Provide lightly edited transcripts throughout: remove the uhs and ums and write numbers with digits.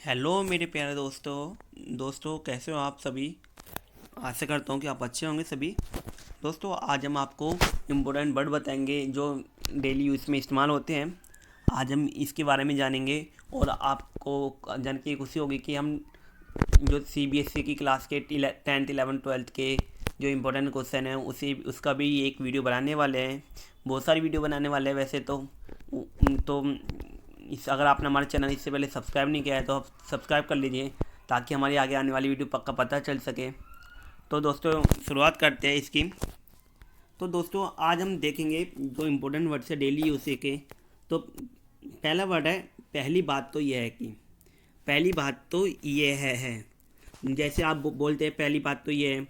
Hello मेरे प्यारे दोस्तों कैसे हो आप सभी। आशा करता हूँ कि आप अच्छे होंगे सभी। दोस्तों आज हम आपको इम्पोर्टेंट वर्ड बताएंगे जो डेली यूज़ में इस्तेमाल होते हैं। आज हम इसके बारे में जानेंगे और आपको जान के खुशी होगी कि हम जो सीबीएसई की क्लास के 10th 11th 12th के जो इम्पोर्टेंट क्वेश्चन हैं उसी उसका भी एक वीडियो बनाने वाले हैं। बहुत सारी वीडियो बनाने वाले हैं वैसे तो इस अगर आपने हमारे चैनल इससे पहले सब्सक्राइब नहीं किया है तो आप सब्सक्राइब कर लीजिए ताकि हमारी आगे आने वाली वीडियो पक्का पता चल सके। तो दोस्तों शुरुआत करते हैं इसकी। तो दोस्तों आज हम देखेंगे जो इम्पोर्टेंट वर्ड्स है डेली यूज के। तो पहला वर्ड है पहली बात तो यह है कि, पहली बात तो ये है। जैसे आप बोलते हैं पहली बात तो ये है,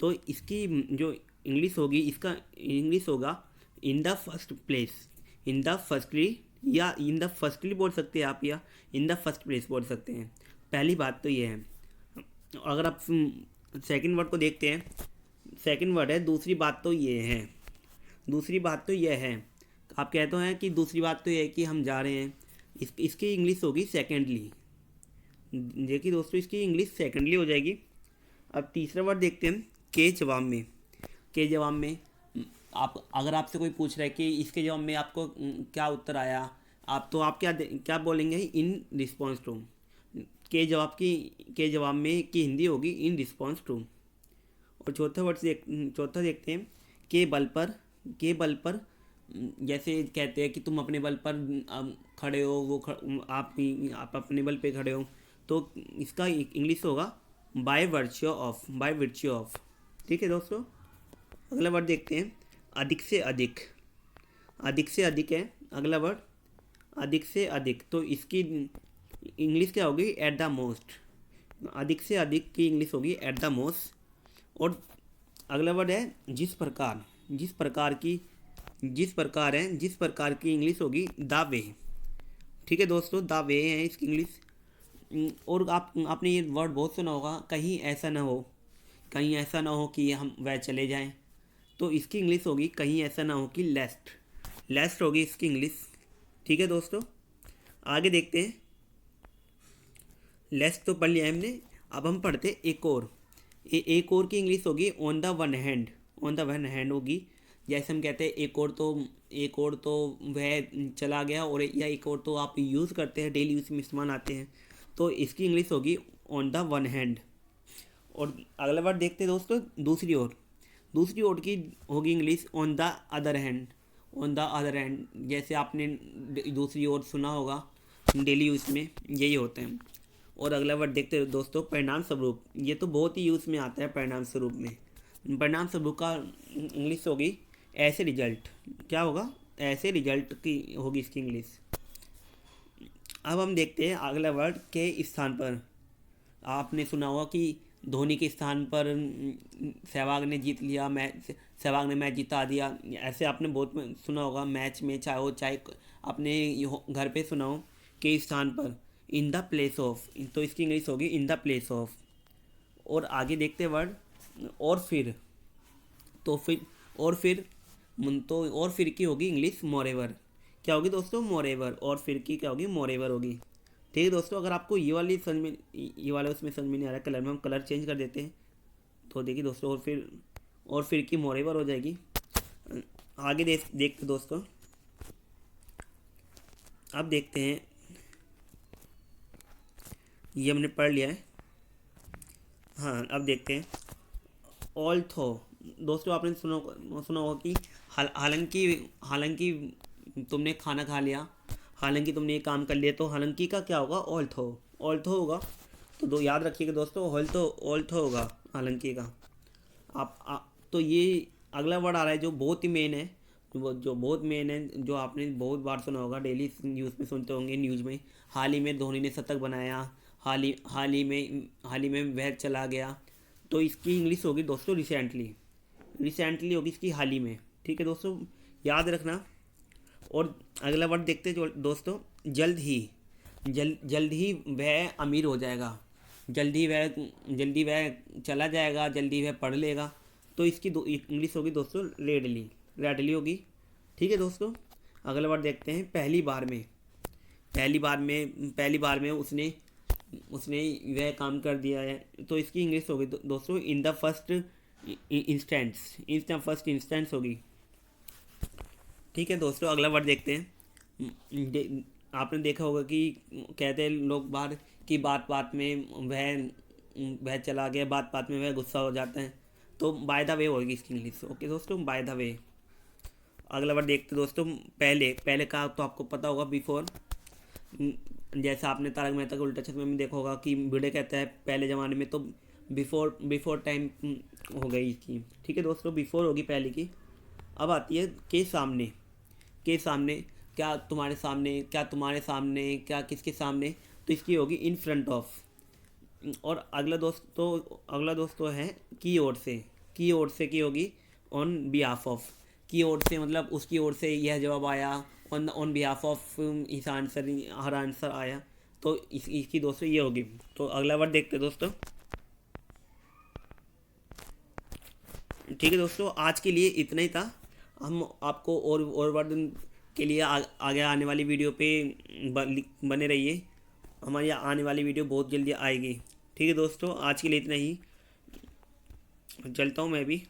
तो इसकी जो इंग्लिश होगी, इसका इंग्लिश होगा in the first place, in the firstly, या इन द फर्स्टली बोल सकते हैं आप, या इन द फर्स्ट प्लेस बोल सकते हैं। पहली बात तो ये है। अगर आप सेकंड वर्ड को देखते हैं, सेकंड वर्ड है दूसरी बात तो ये है। दूसरी बात तो ये है, आप कहते हैं कि दूसरी बात तो ये है कि हम जा रहे हैं, इसकी इंग्लिश होगी सेकेंडली। देखिए दोस्तों इसकी इंग्लिश सेकेंडली हो जाएगी। अब तीसरा वर्ड देखते हैं के जवाब में। के जवाब में आप अगर आपसे कोई पूछ रहा है कि इसके जवाब में आपको क्या उत्तर आया, आप क्या बोलेंगे, इन रिस्पॉन्स टू। के जवाब में की हिंदी होगी इन रिस्पॉन्स टू। और चौथा देखते हैं के बल पर। के बल पर जैसे कहते हैं कि तुम अपने बल पर खड़े हो, आप अपने बल पे खड़े हो, तो इसका इंग्लिश होगा by virtue of, by virtue of. ठीक है दोस्तों, अगला वर्ड देखते हैं अधिक से अधिक। अधिक से अधिक है अगला वर्ड, अधिक से अधिक। तो इसकी इंग्लिश क्या होगी, एट द मोस्ट। अधिक से अधिक की इंग्लिश होगी एट द मोस्ट। और अगला वर्ड है जिस प्रकार। जिस प्रकार की इंग्लिश होगी द वे। ठीक है दोस्तों, द वे है इसकी इंग्लिश। और आपने ये वर्ड बहुत सुना होगा, कहीं ऐसा ना हो। कहीं ऐसा ना हो कि हम वह चले जाएं, तो इसकी इंग्लिश होगी कहीं ऐसा ना हो कि लेस्ट। लेस्ट होगी इसकी इंग्लिश। ठीक है दोस्तों, आगे देखते हैं। लेस्ट तो पढ़ लिया हमने, अब हम पढ़ते हैं एक और। एक और की इंग्लिश होगी on the one hand. On the one hand होगी, जैसे हम कहते हैं एक और तो वह चला गया, और या एक और तो आप यूज़ करते हैं, डेली यूज में इस्तेमाल आते हैं, तो इसकी इंग्लिश होगी ऑन द वन हैंड। और अगला वर्ड देखते हैं दोस्तों दूसरी ओर। दूसरी ओर की होगी English on the other hand. On the other hand, जैसे आपने दूसरी ओर सुना होगा, डेली यूज में यही होते हैं। और अगला वर्ड देखते हैं दोस्तों परिणाम स्वरूप। ये तो बहुत ही यूज़ में आता है परिणाम स्वरूप में। परिणाम स्वरूप का इंग्लिश होगी ऐसे रिजल्ट। क्या होगा, ऐसे रिजल्ट की होगी इसकी इंग्लिश। अब हम देखते हैं अगला वर्ड के स्थान पर। आपने सुना होगा कि धोनी के स्थान पर सहवाग ने जीत लिया मैच, सहवाग ने मैच जिता दिया। ऐसे आपने बहुत सुना होगा मैच में, चाहे अपने घर पे सुना हो के स्थान पर, इन द प्लेस ऑफ। तो इसकी इंग्लिश होगी इन द प्लेस ऑफ। और आगे देखते वर्ड और फिर। तो और फिर की होगी इंग्लिश मोरेवर। क्या होगी दोस्तों, मोरेवर। और फिर की क्या होगी, मोरेवर होगी। ठीक है दोस्तों, अगर आपको ये वाला उसमें समझ में नहीं आ रहा कलर में, हम कलर चेंज कर देते हैं। तो देखिए दोस्तों और फिर की मोरेवर हो जाएगी। आगे देखते दोस्तों, अब देखते हैं, ये हमने पढ़ लिया है। हाँ अब देखते हैं ऑल्थो। दोस्तों आपने सुना होगा कि हालांकि तुमने खाना खा लिया, हालांकि तुमने ये काम कर लिया, तो हालांकि का क्या होगा, ऑल्थो। ऑल्थो होगा। तो याद रखिएगा दोस्तों, ऑल्थो होगा हालांकि का। तो ये अगला वर्ड आ रहा है जो बहुत ही मेन है, जो बहुत मेन है, जो आपने बहुत बार सुना होगा, डेली न्यूज़ में सुनते होंगे, न्यूज़ में। हाल ही में धोनी ने शतक बनाया, हाल ही में वह चला गया। तो इसकी इंग्लिश होगी दोस्तों रिसेंटली। रिसेंटली होगी इसकी हाल ही में। ठीक है दोस्तों, याद रखना। और अगला वर्ड देखते हैं जो दोस्तों, जल्द ही वह अमीर हो जाएगा। जल्दी वह चला जाएगा, जल्दी वह पढ़ लेगा। तो इसकी इंग्लिश होगी दोस्तों रेडली होगी। ठीक है दोस्तों, अगला वर्ड देखते हैं पहली बार में। पहली बार में उसने उसने वह काम कर दिया है, तो इसकी इंग्लिश होगी दोस्तों in the first instance, in the first instance होगी। ठीक है दोस्तों, अगला वर्ड देखते हैं। आपने देखा होगा कि कहते हैं लोग बाहर की बात बात में वह चला गया, बात बात में वह गुस्सा हो जाता है, तो बाय द वे होगी इसकी इंग्लिश। ओके दोस्तों, बाय द वे। अगला वर्ड देखते हैं दोस्तों, पहले। पहले का तो आपको पता होगा बिफोर। जैसा आपने तारक मेहता का उल्टा चश्मा में देखा होगा कि भिड़े कहता है पहले ज़माने में, तो बिफोर टाइम हो गई इसकी। ठीक है दोस्तों, बिफोर होगी पहले की। अब आती है के सामने। के सामने, क्या तुम्हारे सामने, क्या तुम्हारे सामने, क्या किसके सामने, तो इसकी होगी इन फ्रंट ऑफ। और अगला दोस्तों है की ओर से। की ओर से की होगी ऑन बिहाफ ऑफ। की ओर से मतलब उसकी ओर से यह जवाब आया, ऑन ऑन बिहाफ ऑफ इस आंसर, हर आंसर आया, तो इसकी दोस्तों ये होगी। तो अगला वर्ड देखते हैं दोस्तों। ठीक है दोस्तों, आज के लिए इतना ही था। हम आपको और वर्ड के लिए आगे आने वाली वीडियो पे बने रहिए। हमारी आने वाली वीडियो बहुत जल्दी आएगी। ठीक है दोस्तों, आज के लिए इतना ही। चलता हूँ मैं भी।